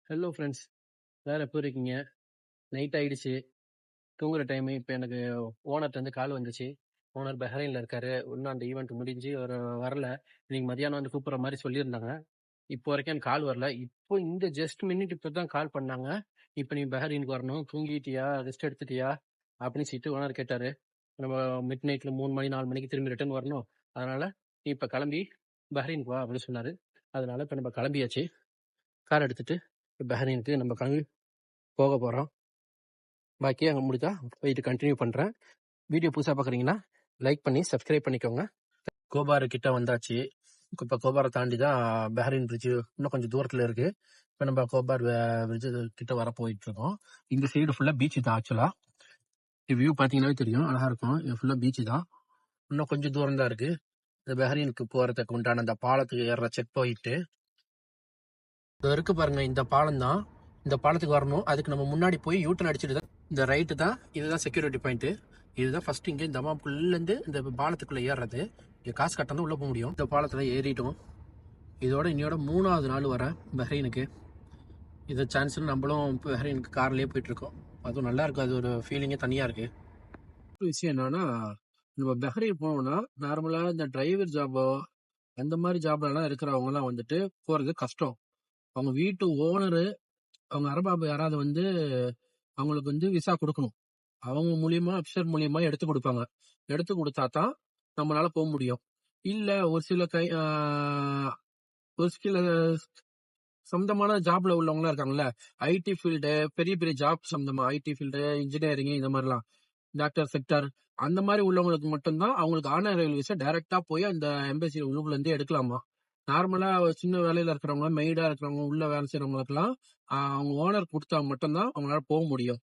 Hello friends, வேறு எப்போ இருக்கீங்க? நைட் ஆகிடுச்சு, தூங்குற டைமு. இப்போ எனக்கு ஓனர்கிட்டருந்து கால் வந்துச்சு. ஓனர் பஹ்ரைனில் இருக்கார். இன்னும் அந்த ஈவெண்ட் முடிஞ்சு அவர் வரல. இன்னைக்கு மதியானம் வந்து கூப்பிட்ற மாதிரி சொல்லியிருந்தாங்க. இப்போ வரைக்கும் எனக்கு கால் வரல. இப்போ இந்த ஜஸ்ட் மினிட் இப்போ தான் கால் பண்ணாங்க. இப்போ நீ பஹ்ரைனுக்கு வரணும், தூங்கிட்டியா, ரெஸ்ட் எடுத்துட்டியா அப்படின்னு சொல்லிட்டு ஓனர் கேட்டார். நம்ம மிட் நைட்டில் 3 மணி 4 மணிக்கு திரும்பி ரிட்டர்ன் வரணும். அதனால் நீ இப்போ கிளம்பி பஹ்ரைனுக்கு வா அப்படின்னு சொன்னார். அதனால இப்போ நம்ம கிளம்பியாச்சு. கார் எடுத்துகிட்டு பஹ்ரைனுக்கு நம்ம கிளம்பி போக போகிறோம். பாக்கி அங்கே முடிஞ்சா போயிட்டு கண்டினியூ பண்ணுறேன். வீடியோ புதுசாக பார்க்குறீங்கன்னா லைக் பண்ணி சப்ஸ்கிரைப் பண்ணிக்கோங்க. கோபாரு கிட்ட வந்தாச்சு. இப்போ கோபாரை தாண்டி தான் பஹ்ரைன் பிரிட்ஜு இன்னும் கொஞ்சம் தூரத்தில் இருக்குது. இப்போ நம்ம கோபார் பிரிட்ஜு கிட்ட வர போயிட்டு இருக்கோம். இந்த சைடு ஃபுல்லாக பீச்சு தான். ஆக்சுவலாக வியூ பார்த்தீங்கன்னாவே தெரியும், அழகாக இருக்கும். இது ஃபுல்லாக பீச்சு தான். இன்னும் கொஞ்சம் தூரம் தான் இருக்குது. இந்த பஹ்ரைனுக்கு போகிறதுக்கு உண்டான அந்த பாலத்துக்கு ஏறுற செக் பாயிண்ட்டு இது இருக்கு பாருங்க. இந்த பாலம் தான். இந்த பாலத்துக்கு வரணும். அதுக்கு நம்ம முன்னாடி போய் யூட்டன் அடிச்சுட்டு தான் இந்த ரைட்டு தான். இதுதான் செக்யூரிட்டி பாயிண்ட். இதுதான் ஃபர்ஸ்ட் இங்கே இந்த தமாம்குள்ளேருந்து இந்த பாலத்துக்குள்ள ஏறுறது. இங்கே காசு கட்டணும் உள்ள போக முடியும். இந்த பாலத்தில் ஏறிட்டோம். இதோட இன்னையோட 3வது நாள் வரேன் பஹ்ரைனுக்கு. இது சான்ஸ் நம்மளும் பஹ்ரைனுக்கு கார்லேயே போயிட்டு இருக்கோம். அதுவும் நல்லா இருக்கு. அது ஒரு ஃபீலிங்கே தனியாக இருக்கு. ஒரு விஷயம் என்னன்னா, நம்ம பஹ்ரைன் போனோம்னா நார்மலாக இந்த டிரைவர் ஜாபோ அந்த மாதிரி ஜாப்லலாம் இருக்கிறவங்கலாம் வந்துட்டு போகிறது கஷ்டம். அவங்க வீட்டு ஓனரு, அவங்க அரபாபு யாராவது வந்து அவங்களுக்கு வந்து விசா கொடுக்கணும். அவங்க மூலியமா அப்சர் மூலியமா எடுத்து கொடுப்பாங்க. எடுத்து கொடுத்தா தான் நம்மளால போக முடியும். இல்ல ஒரு சில சொந்தமான ஜாப்ல உள்ளவங்களா இருக்காங்கல்ல, ஐடி ஃபீல்டு, பெரிய பெரிய ஜாப் சம்பந்தமா ஐடி ஃபீல்டு, இன்ஜினியரிங், இந்த மாதிரிலாம் டாக்டர் செக்டர் அந்த மாதிரி உள்ளவங்களுக்கு மட்டும்தான் அவங்களுக்கு ஆனர் விசா டைரக்டா போய் அந்த எம்பசி உள்ளுக்குள்ள இருந்து எடுக்கலாமா. நார்மலா சின்ன வேலையில இருக்கிறவங்க, மெய்டா இருக்கிறவங்க, உள்ள வேலை செய்யறவங்களுக்குலாம் அவங்க ஓனர் கொடுத்தா மட்டும்தான் அவங்களால போக முடியும்.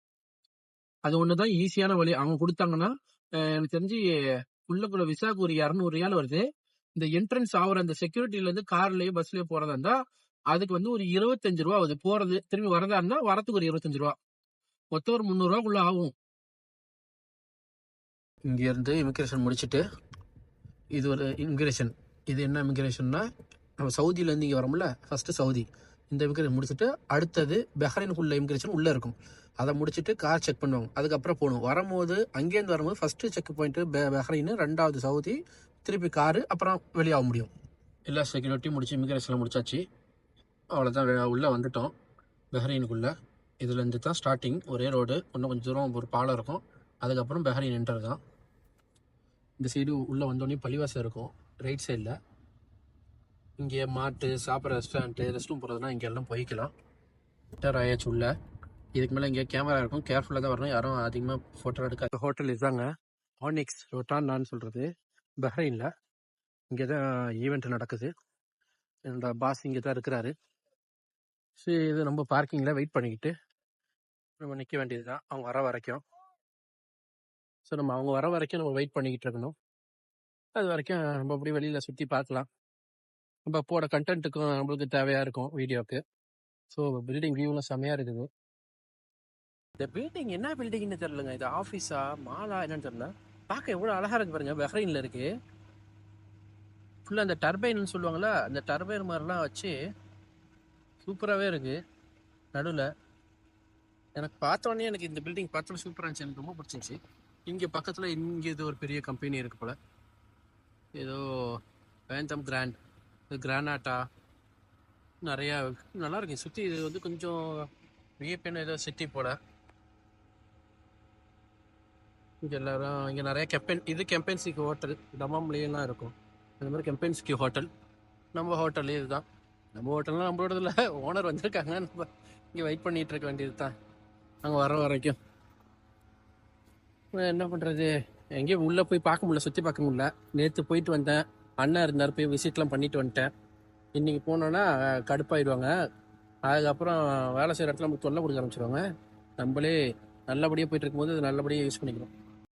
அது ஒண்ணுதான் ஈஸியான வழி. அவங்க கொடுத்தாங்கன்னா எனக்கு தெரிஞ்சு உள்ளக்குள்ள விசாக்கு ஒரு 200 ரியால் வருது. இந்த என்ட்ரன்ஸ் ஆகுற அந்த செக்யூரிட்டில இருந்து கார்லயோ பஸ்லயோ போறதா இருந்தா அதுக்கு வந்து ஒரு 25 ரூபா ஆகுது. போறது திரும்பி வரதா இருந்தா வரத்துக்கு ஒரு 25 ரூபா, மொத்தம் ஒரு 300 ரூபாக்குள்ள ஆகும். இங்க இருந்து இமிகிரேஷன் முடிச்சுட்டு இது ஒரு இமிகிரேஷன். இது என்ன இமிகிரேஷன்னா, நம்ம சவுதியில இருந்து இங்க வரோம்ல, ஃபர்ஸ்ட் சவுதி இந்த இமிகிரேஷன் முடிச்சுட்டு அடுத்தது பஹ்ரைனுக்குள்ள இமிகிரேஷன் உள்ள இருக்கும். அதை முடிச்சுட்டு கார் செக் பண்ணுவாங்க. அதுக்கப்புறம் போகணும். வரும்போது அங்கேருந்து வரும்போது ஃபர்ஸ்ட் செக் பாயிண்ட் பஹ்ரைன், 2வது சவுதி, திருப்பி காரு, அப்புறம் வெளியாக முடியும். எல்லா செக்யூரிட்டியும் முடிச்சு இமிகிரேஷனில் முடிச்சாச்சு. அவ்வளோதான், உள்ளே வந்துட்டோம் பஹ்ரைனுக்குள்ள. இதுலேருந்து தான் ஸ்டார்டிங். ஒரே ரோடு, இன்னும் கொஞ்சம் தூரம் ஒரு பாலம் இருக்கும். அதுக்கப்புறம் பஹ்ரைன் என்டர் தான். இந்த சைடு உள்ளே வந்தோடனே பள்ளிவாசல் இருக்கும் ரைட் சைடில். இங்கே மாட்டு சாப்பிட்ற ரெஸ்டாரண்ட்டு, ரெஸ்ட் ரூம் போகிறதுனா இங்கே எல்லாம் போய்க்கலாம். என்டர் ஆயாச்சு உள்ள. இதுக்கு மேலே இங்கே கேமரா இருக்கும், கேர்ஃபுல்லாக தான் வரணும். யாரும் அதிகமாக ஃபோட்டோ எடுக்க. ஹோட்டல் இதுதாங்க, ஆனிக்ஸ் ரொட்டான்னு சொல்கிறது, பஹ்ரைனில். இங்கே தான் ஈவெண்ட் நடக்குது. என்னோட பாஸ் இங்கே தான் இருக்கிறாரு. சரி, இது நம்ம பார்க்கிங்கில் வெயிட் பண்ணிக்கிட்டு நம்ம நிற்க வேண்டியது தான் அவங்க வர வரைக்கும். ஸோ நம்ம அவங்க வர வரைக்கும் நம்ம வெயிட் பண்ணிக்கிட்டு இருக்கணும். அது வரைக்கும் நம்ம அப்படி வெளியில் சுற்றி பார்க்கலாம். நம்ம போட கண்டென்ட்டுக்கும் நம்மளுக்கு தேவையாக இருக்கும் வீடியோக்கு. ஸோ பில்டிங் வியூலாம் செம்மையாக இருக்குது. இந்த பில்டிங் என்ன பில்டிங்னு தெரியலங்க. இது ஆஃபீஸா மாலா என்னன்னு தெரியல. பார்க்க எவ்வளோ அழகாக இருக்கு பாருங்க. பஹ்ரைனில் இருக்கு. ஃபுல்லாக அந்த டர்பைன்னு சொல்லுவாங்கள்ல, அந்த டர்பைன் மாதிரிலாம் வச்சு சூப்பராகவே இருக்கு. நடுவில் எனக்கு பார்த்தோன்னே எனக்கு இந்த பில்டிங் பார்த்தோன்னே சூப்பராக இருந்துச்சு. எனக்கு ரொம்ப பிடிச்சிருந்துச்சி. இங்கே பக்கத்தில் இங்கே ஏதோ ஒரு பெரிய கம்பெனி இருக்கு போல். ஏதோ வேந்தம் கிரானாட்டா நிறையா நல்லா இருக்கு சுற்றி. இது வந்து கொஞ்சம் வியப்பென ஏதோ சிட்டி போல். இங்கே எல்லாரும் இங்கே நிறைய இது கெம்பென்சிக்கு ஹோட்டல் தமாம்லேயெல்லாம் இருக்கும். இந்த மாதிரி கெம்பென்சிக்கு ஹோட்டல். நம்ம ஹோட்டல் இதுதான். நம்ம ஹோட்டல்லாம் நம்மளோட இல்லை, ஓனர் வந்திருக்காங்க. நம்ம இங்கே வெயிட் பண்ணிகிட்டு இருக்க வேண்டியது தான் அங்கே வர வரைக்கும். என்ன பண்ணுறது, எங்கேயும் உள்ளே போய் பார்க்க முடியல, சுற்றி பார்க்க முடியல. நேற்று போயிட்டு வந்தேன், அண்ணன் இருந்தார், போய் விசிட்லாம் பண்ணிட்டு வந்துட்டேன். இன்றைக்கி போனோன்னா கடுப்பாயிடுவாங்க. அதுக்கப்புறம் வேலை செய்கிற இடத்துல நமக்கு தொல்லை கொடுக்க ஆரம்பிச்சிடுவாங்க. நம்மளே நல்லபடியாக போயிட்டு இருக்கும்போது அது நல்லபடியாக யூஸ் பண்ணிக்கிறோம்.